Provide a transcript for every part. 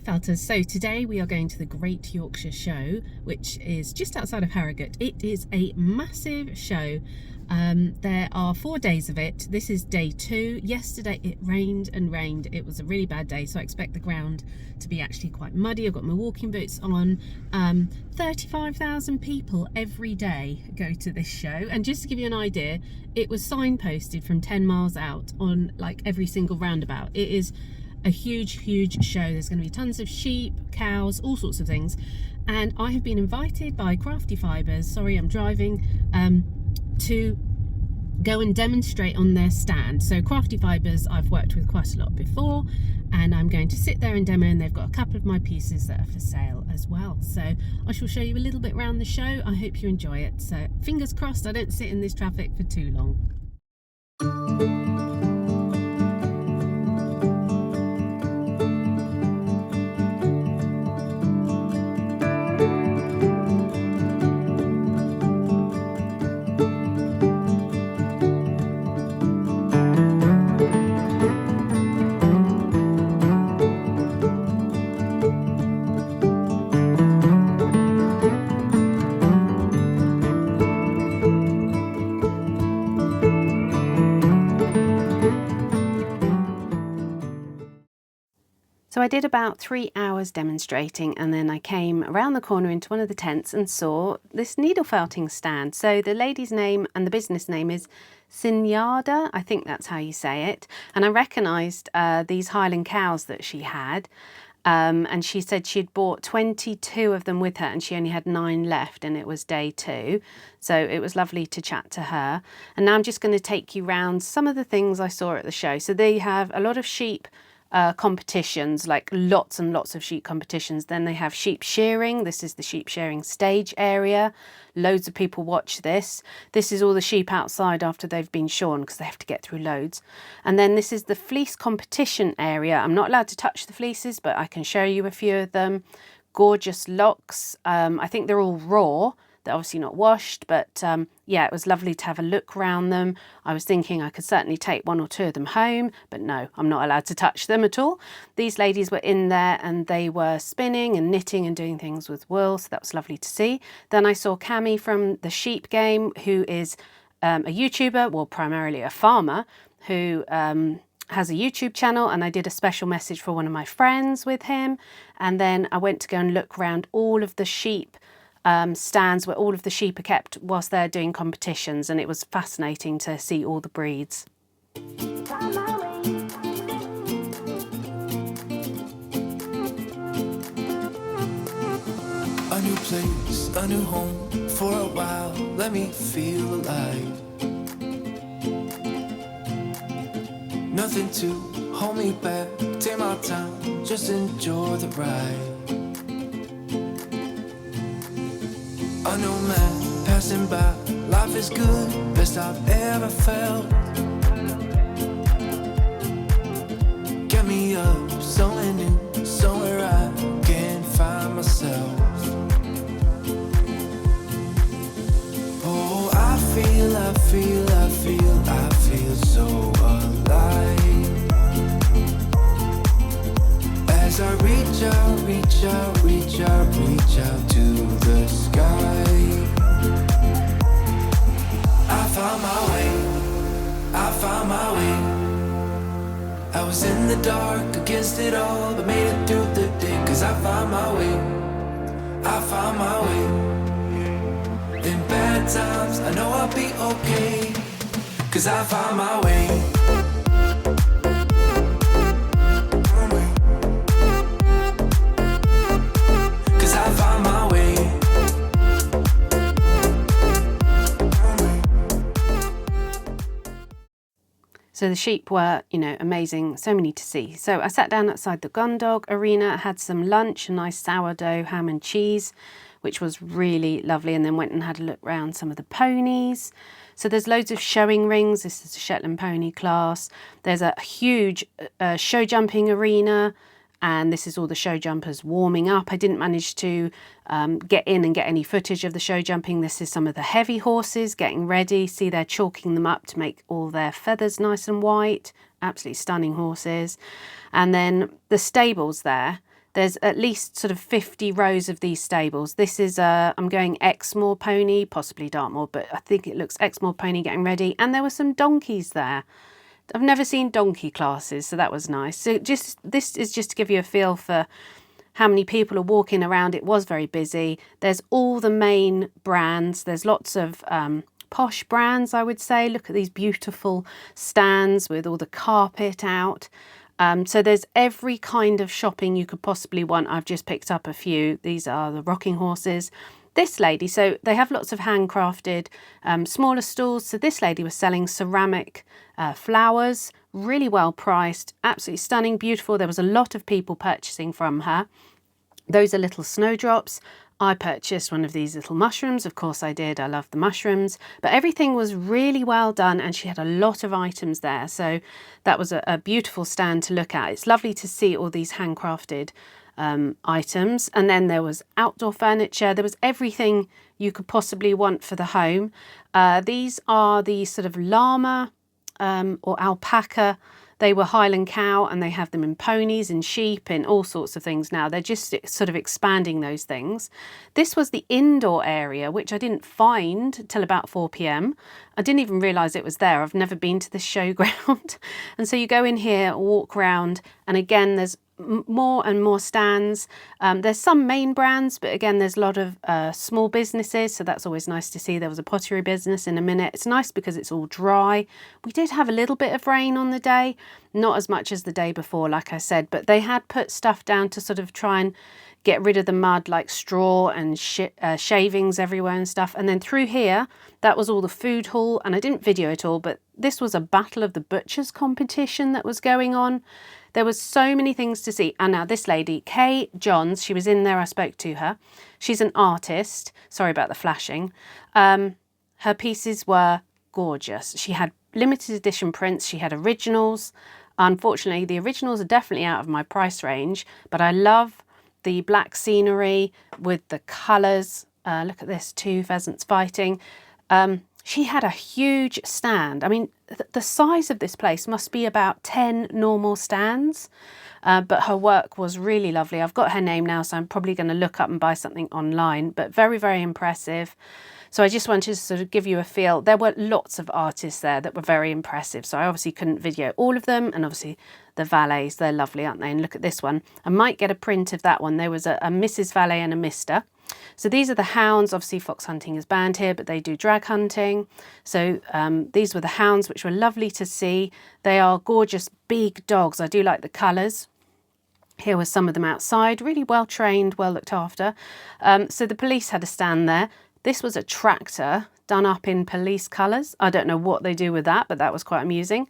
Felters. So today we are going to the Great Yorkshire Show, which is just outside of Harrogate. It is a massive show. There are 4 days of it. This is day 2. Yesterday it rained and rained. It was a really bad day, so I expect the ground to be actually quite muddy. I've got my walking boots on. 35,000 people every day go to this show, and just to give you an idea, it was signposted from 10 miles out on like every single roundabout. It is a huge show. There's going to be tons of sheep, cows, all sorts of things, and I have been invited by Crafty Fibres, sorry I'm driving, to go and demonstrate on their stand. So Crafty Fibres I've worked with quite a lot before, and I'm going to sit there and demo, and they've got a couple of my pieces that are for sale as well. So I shall show you a little bit around the show. I hope you enjoy it. So fingers crossed I don't sit in this traffic for too long. So I did about 3 hours demonstrating, and then I came around the corner into one of the tents and saw this needle felting stand. So the lady's name and the business name is Sinyada, I think that's how you say it. And I recognised these Highland cows that she had. And she said she'd bought 22 of them with her, and she only had 9 left, and it was day 2. So it was lovely to chat to her. And now I'm just going to take you round some of the things I saw at the show. So they have a lot of sheep competitions, like lots and lots of sheep competitions. Then they have sheep shearing. This is the sheep shearing stage area. Loads of people watch this. This is all the sheep outside after they've been shorn, because they have to get through loads. And then this is the fleece competition area. I'm not allowed to touch the fleeces, but I can show you a few of them. Gorgeous locks. I think they're all raw. They're obviously not washed, but yeah, it was lovely to have a look around them. I was thinking I could certainly take 1 or 2 of them home, but no, I'm not allowed to touch them at all. These ladies were in there and they were spinning and knitting and doing things with wool, so that was lovely to see. Then I saw Cami from the Sheep Game, who is a YouTuber, well, primarily a farmer, who has a YouTube channel, and I did a special message for one of my friends with him. And then I went to go and look around all of the sheep stands where all of the sheep are kept whilst they're doing competitions, and it was fascinating to see all the breeds. A new place, a new home, for a while, let me feel alive. Nothing to hold me back, take my time, just enjoy the ride. A new man passing by, life is good, best I've ever felt. Get me up, somewhere new, somewhere I can find myself. Oh, I feel so alive. As I reach out to the sky. I found my way. I was in the dark against it all, but made it through the day. 'Cause I found my way. In bad times, I know I'll be okay. 'Cause I found my way. So the sheep were, you know, amazing, so many to see. So I sat down outside the gun dog arena, had some lunch, a nice sourdough ham and cheese, which was really lovely, and then went and had a look around some of the ponies. So there's loads of showing rings. This is a Shetland pony class. There's a huge show jumping arena, and this is all the show jumpers warming up. I didn't manage to get in and get any footage of the show jumping. This is some of the heavy horses getting ready. See, they're chalking them up to make all their feathers nice and white. Absolutely stunning horses. And then the stables there. there's at least sort of 50 rows of these stables. This is, I'm going Exmoor pony, possibly Dartmoor, but I think it looks Exmoor pony getting ready. And there were some donkeys there. I've never seen donkey classes, so that was nice. So this is just to give you a feel for how many people are walking around. It was very busy. There's all the main brands. There's lots of posh brands, I would say. Look at these beautiful stands with all the carpet out. So there's every kind of shopping you could possibly want. I've just picked up a few. These are the rocking horses. This lady, so they have lots of handcrafted smaller stalls. So this lady was selling ceramic flowers, really well priced, absolutely stunning, beautiful. There was a lot of people purchasing from her. Those are little snowdrops. I purchased one of these little mushrooms. Of course I did. I love the mushrooms. But everything was really well done and she had a lot of items there. So that was a beautiful stand to look at. It's lovely to see all these handcrafted items. And then there was outdoor furniture. There was everything you could possibly want for the home. These are the sort of llama or alpaca. They were Highland cow and they have them in ponies and sheep and all sorts of things now. They're just sort of expanding those things. This was the indoor area, which I didn't find till about 4 p.m. I didn't even realise it was there. I've never been to this showground. And so you go in here, walk around, and again, there's more and more stands. There's some main brands, but again, there's a lot of small businesses, so that's always nice to see. There was a pottery business in a minute. It's nice because it's all dry. We did have a little bit of rain on the day, not as much as the day before, like I said, but they had put stuff down to sort of try and get rid of the mud, like straw and shavings everywhere and stuff. And then through here, that was all the food hall, and I didn't video it all, but this was a Battle of the Butchers competition that was going on. There was so many things to see. And now this lady, Kay Johns, she was in there, I spoke to her. She's an artist. Sorry about the flashing. Her pieces were gorgeous. She had limited edition prints. She had originals. Unfortunately, the originals are definitely out of my price range, but I love the black scenery with the colours. Look at this, 2 pheasants fighting. She had a huge stand. I mean, the size of this place must be about 10 normal stands, but her work was really lovely. I've got her name now, so I'm probably going to look up and buy something online, but very, very impressive. So I just wanted to sort of give you a feel. There were lots of artists there that were very impressive, so I obviously couldn't video all of them, and obviously the valets, they're lovely, aren't they? And look at this one. I might get a print of that one. There was a Mrs. Valet and a Mr. So these are the hounds. Obviously fox hunting is banned here, but they do drag hunting. So these were the hounds, which were lovely to see. They are gorgeous big dogs. I do like the colours. Here were some of them outside, really well trained, well looked after. So the police had a stand there. This was a tractor done up in police colours. I don't know what they do with that, but that was quite amusing.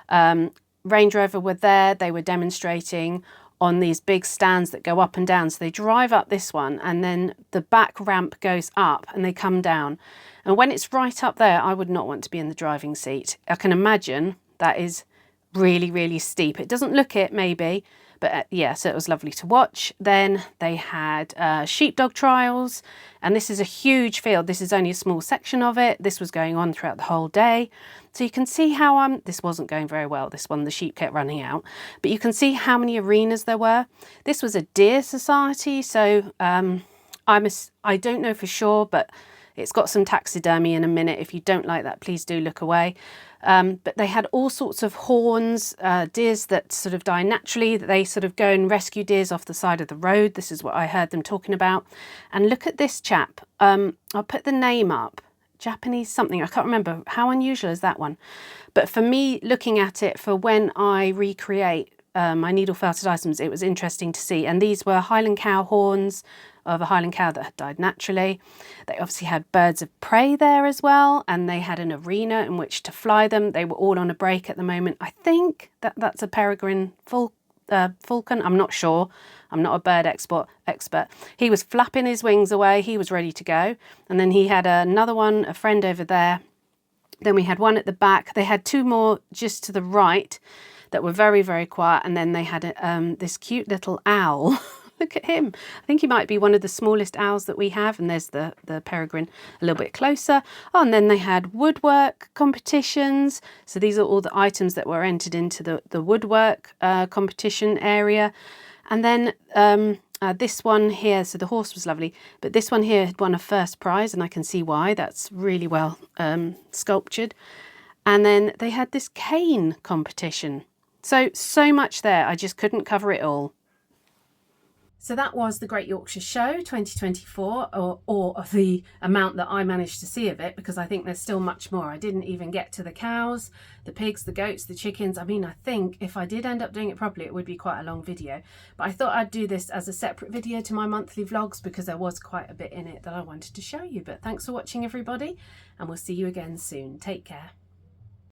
Range Rover were there. They were demonstrating on these big stands that go up and down. So they drive up this one and then the back ramp goes up and they come down. And when it's right up there, I would not want to be in the driving seat. I can imagine that is really, really steep. It doesn't look it, maybe, but yeah, so it was lovely to watch. Then they had sheepdog trials, and this is a huge field. This is only a small section of it. This was going on throughout the whole day. So you can see how this wasn't going very well, this one, the sheep kept running out, but you can see how many arenas there were. This was a deer society, so I don't know for sure, but it's got some taxidermy in a minute. If you don't like that, please do look away. But they had all sorts of horns, deers that sort of die naturally, that they sort of go and rescue deers off the side of the road. This is what I heard them talking about. And look at this chap. I'll put the name up. Japanese something, I can't remember. How unusual is that one? But for me, looking at it for when I recreate my needle felted items, it was interesting to see. And these were Highland cow horns of a Highland cow that had died naturally. They obviously had birds of prey there as well, and they had an arena in which to fly them. They were all on a break at the moment. I think that's a peregrine falcon. I'm not sure. I'm not a bird expert. He was flapping his wings away. He was ready to go. And then he had another one, a friend over there. Then we had one at the back. They had two more just to the right that were very, very quiet. And then they had this cute little owl. Look at him. I think he might be one of the smallest owls that we have. And there's the peregrine a little bit closer. Oh, and then they had woodwork competitions. So these are all the items that were entered into the woodwork competition area. And then this one here, so the horse was lovely, but this one here had won a first prize, and I can see why. That's really well sculptured. And then they had this cane competition. So much there. I just couldn't cover it all. So that was the Great Yorkshire Show 2024, or the amount that I managed to see of it, because I think there's still much more. I didn't even get to the cows, the pigs, the goats, the chickens. I mean, I think if I did end up doing it properly, it would be quite a long video. But I thought I'd do this as a separate video to my monthly vlogs, because there was quite a bit in it that I wanted to show you. But thanks for watching, everybody, and we'll see you again soon. Take care.